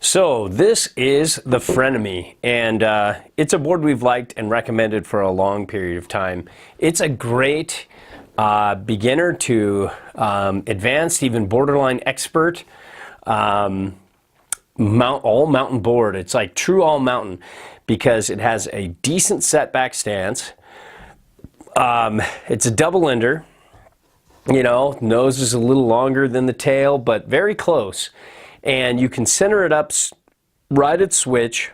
So this is the Frenemy, and it's a board we've liked and recommended for a long period of time. It's a great beginner to advanced, even borderline expert all mountain board. It's like true all mountain because it has a decent setback stance. It's a double ender. You know, nose is a little longer than the tail, but very close. And you can center it up right at switch,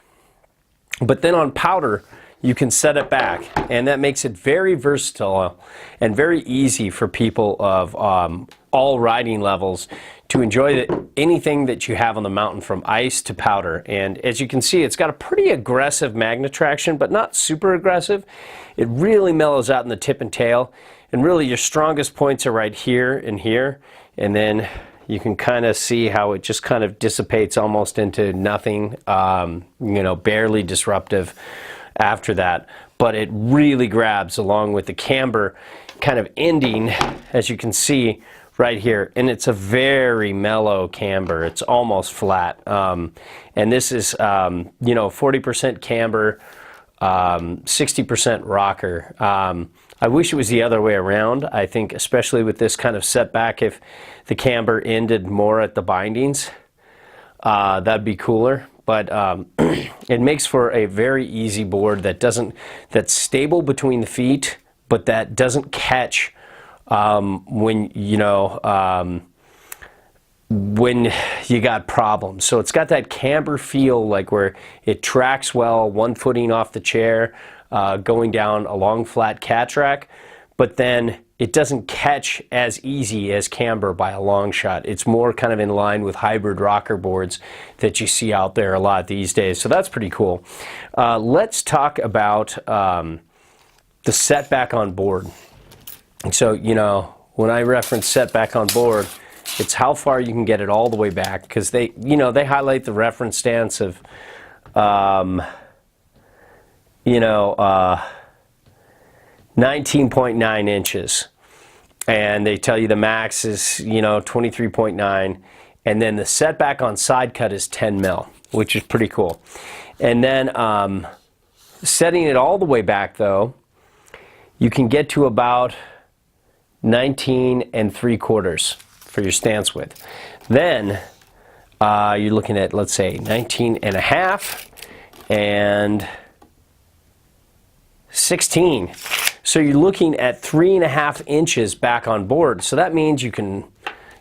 but then on powder, you can set it back. And that makes it very versatile and very easy for people of all riding levels to enjoy anything that you have on the mountain, from ice to powder. And as you can see, it's got a pretty aggressive magnet traction, but not super aggressive. It really mellows out in the tip and tail. And really your strongest points are right here and here. And then you can kind of see how it just kind of dissipates almost into nothing, you know, barely disruptive after that. But it really grabs along with the camber kind of ending, as you can see right here. And it's a very mellow camber. It's almost flat. And this is, you know, 40% camber, 60% rocker. I wish it was the other way around. I think especially with this kind of setback, if the camber ended more at the bindings, that'd be cooler. But it makes for a very easy board that's stable between the feet, but that doesn't catch when you got problems. So it's got that camber feel, like where it tracks well, one footing off the chair, going down a long flat cat track, but then it doesn't catch as easy as camber by a long shot. It's more kind of in line with hybrid rocker boards that you see out there a lot these days. So that's pretty cool. Let's talk about the setback on board. So, you know, when I reference setback on board, it's how far you can get it all the way back, because they highlight the reference stance of 19.9 inches, and they tell you the max is 23.9, and then the setback on side cut is 10 mil, which is pretty cool. And then setting it all the way back, though, you can get to about 19 3/4 for your stance width. Then you're looking at, let's say, 19.5 and 16. So you're looking at 3.5 inches back on board. So that means you can,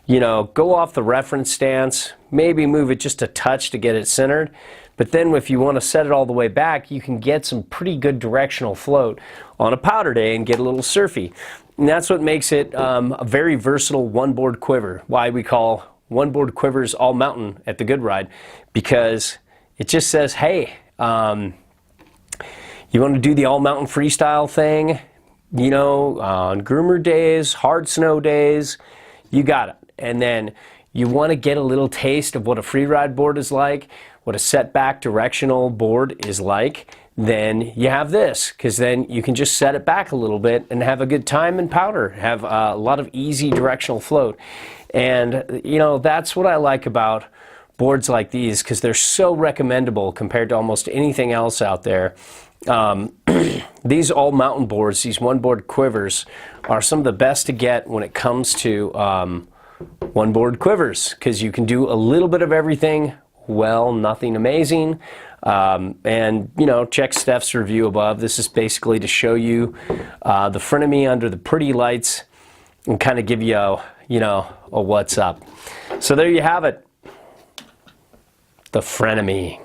go off the reference stance, maybe move it just a touch to get it centered. But then if you want to set it all the way back, you can get some pretty good directional float on a powder day and get a little surfy. And that's what makes it a very versatile one-board quiver. Why we call one-board quivers all mountain at the Good Ride, because it just says, hey, you want to do the all-mountain freestyle thing, on groomer days, hard snow days, you got it. And then you want to get a little taste of what a free ride board is like, what a setback directional board is like, then you have this, because then you can just set it back a little bit and have a good time in powder, have a lot of easy directional float. And, that's what I like about boards like these, because they're so recommendable compared to almost anything else out there. These all mountain boards, these one board quivers, are some of the best to get when it comes to one board quivers, because you can do a little bit of everything, well, nothing amazing. And check Steph's review above. This is basically to show you the Frenemy under the pretty lights and kind of give you a what's up. So there you have it, the Frenemy.